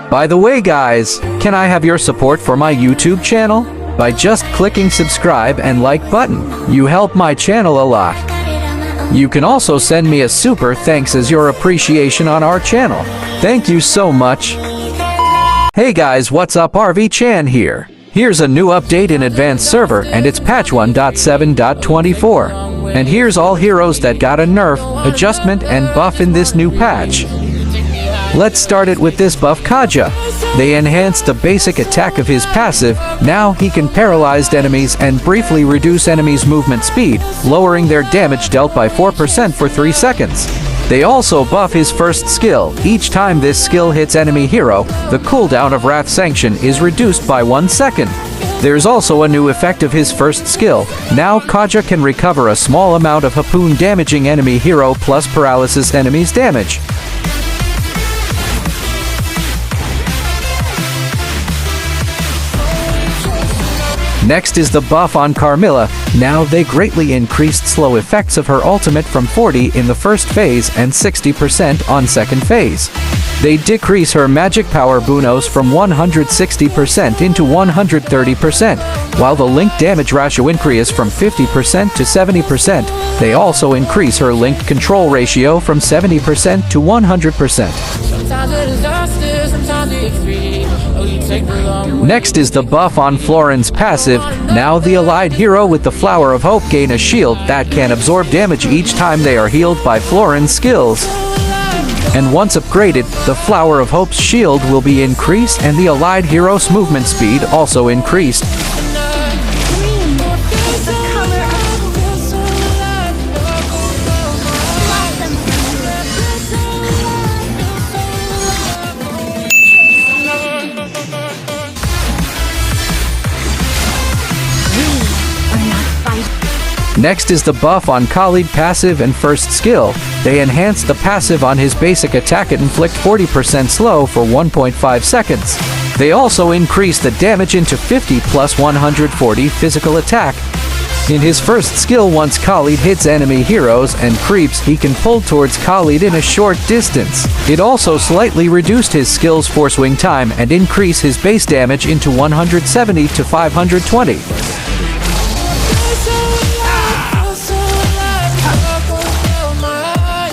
By the way guys, can I have your support for my YouTube channel? By just clicking subscribe and like button, you help my channel a lot. You can also send me a super thanks as your appreciation on our channel. Thank you so much. Hey guys, what's up? ArVie Chan here. Here's a new update in Advanced Server and it's patch 1.7.24. And here's all heroes that got a nerf, adjustment and buff in this new patch. Let's start it with this buff Kaja. They enhanced the basic attack of his passive. Now he can paralyze enemies and briefly reduce enemies' movement speed, lowering their damage dealt by 4% for 3 seconds. They also buff his first skill. Each time this skill hits enemy hero, the cooldown of Wrath Sanction is reduced by 1 second. There's also a new effect of his first skill. Now Kaja can recover a small amount of harpoon damaging enemy hero plus paralysis enemies damage. Next is the buff on Carmilla. Now they greatly increased slow effects of her ultimate from 40 in the first phase and 60% on second phase. They decrease her magic power bonus from 160% into 130%, while the link damage ratio increases from 50% to 70%. They also increase her link control ratio from 70% to 100%. Next is the buff on Floryn's passive. Now the allied hero with the Flower of Hope gain a shield that can absorb damage each time they are healed by Floryn's skills. And once upgraded, the Flower of Hope's shield will be increased and the allied hero's movement speed also increased. Next is the buff on Khalid passive and first skill. They enhanced the passive on his basic attack and inflict 40% slow for 1.5 seconds. They also increased the damage into 50 plus 140 physical attack. In his first skill, once Khalid hits enemy heroes and creeps, he can pull towards Khalid in a short distance. It also slightly reduced his skill's force wing time and increased his base damage into 170 to 520.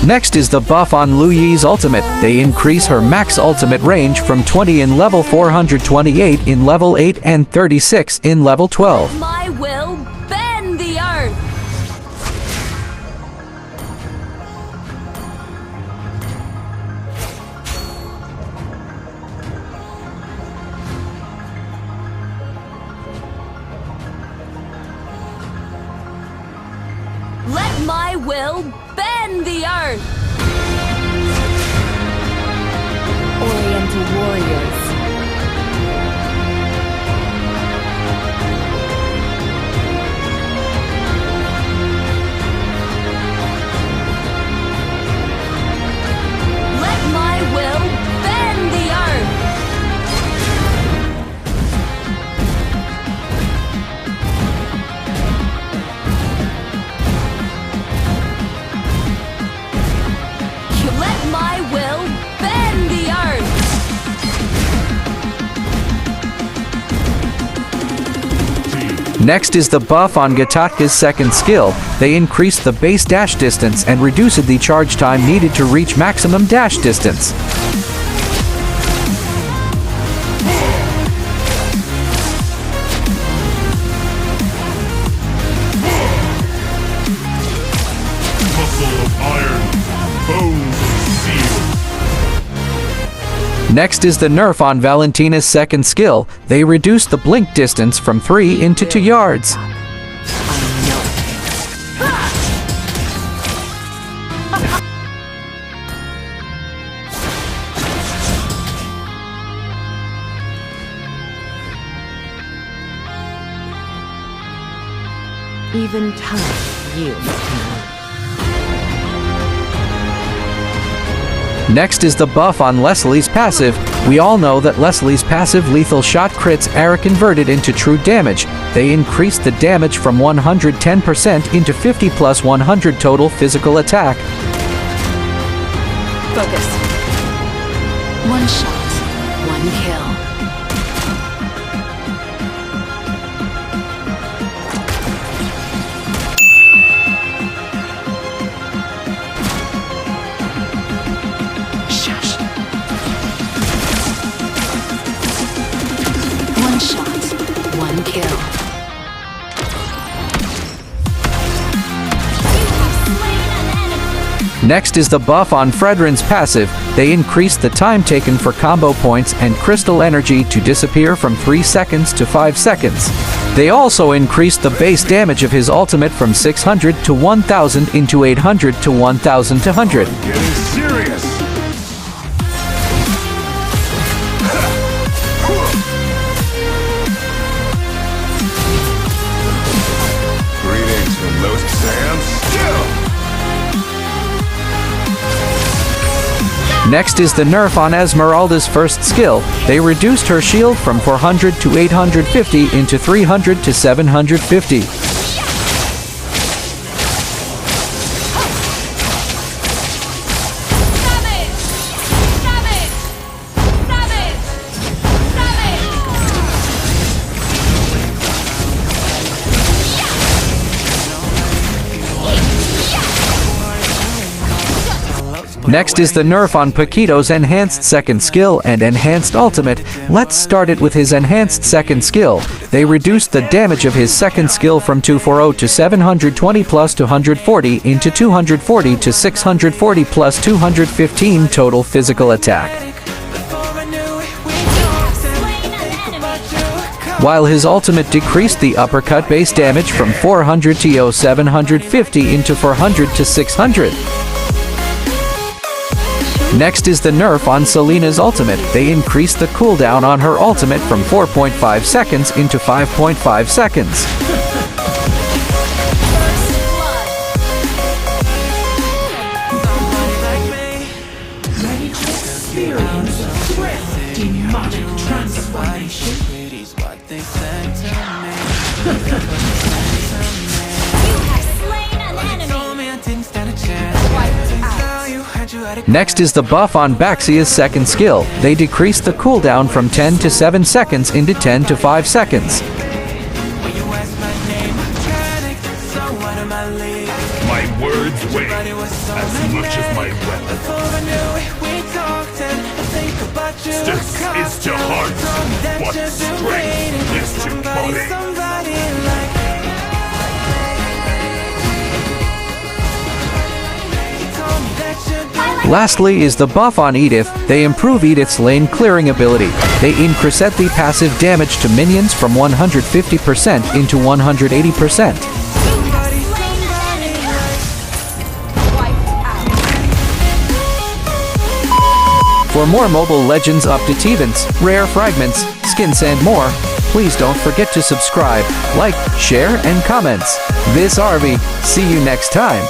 Next is the buff on Lu Yi's ultimate. They increase her max ultimate range from 20 in level 428 in level 8 and 36 in level 12. My will bend the earth. Let my will bend the earth! Oriental warriors. Let my will bend the earth! Let my will bend the earth! Next is the buff on Gatatka's second skill. They increased the base dash distance and reduced the charge time needed to reach maximum dash distance. Next is the nerf on Valentina's second skill. They reduced the blink distance from 3 into 2 yards. Even time you. Next is the buff on Lesley's passive. We all know that Lesley's passive lethal shot crits are converted into true damage. They increased the damage from 110% into 50 plus 100 total physical attack. Focus. One shot, One kill. Shush. One shot. One kill. Next is the buff on Fragments passive. They increase the time taken for combo points and crystal energy to disappear from 3 seconds to 5 seconds. They also increase the base damage of his ultimate from 600 to 1000 into 800 to 1200. Getting serious. Greetings from Los Sam Still. Next is the nerf on Esmeralda's first skill. They reduced her shield from 400 to 850 into 300 to 750. Next is the nerf on Paquito's enhanced second skill and enhanced ultimate. Let's start it with his enhanced second skill. They reduced the damage of his second skill from 240 to 720 plus 240 into 240 to 640 plus 215 total physical attack. While his ultimate decreased the uppercut base damage from 400 to 750 into 400 to 600. Next is the nerf on Selena's ultimate. They increased the cooldown on her ultimate from 4.5 seconds into 5.5 seconds. Next is the buff on Baxia's second skill. They decreased the cooldown from 10 to 7 seconds into 10 to 5 seconds. My words weigh as much as my weapon. Distance is to heart, what strength is to body. Lastly is the buff on Edith. They improve Edith's lane clearing ability. They increase the passive damage to minions from 150% into 180%. For more mobile legends updates, events, rare fragments, skins and more, please don't forget to subscribe, like, share and comments. This ArVie. See you next time.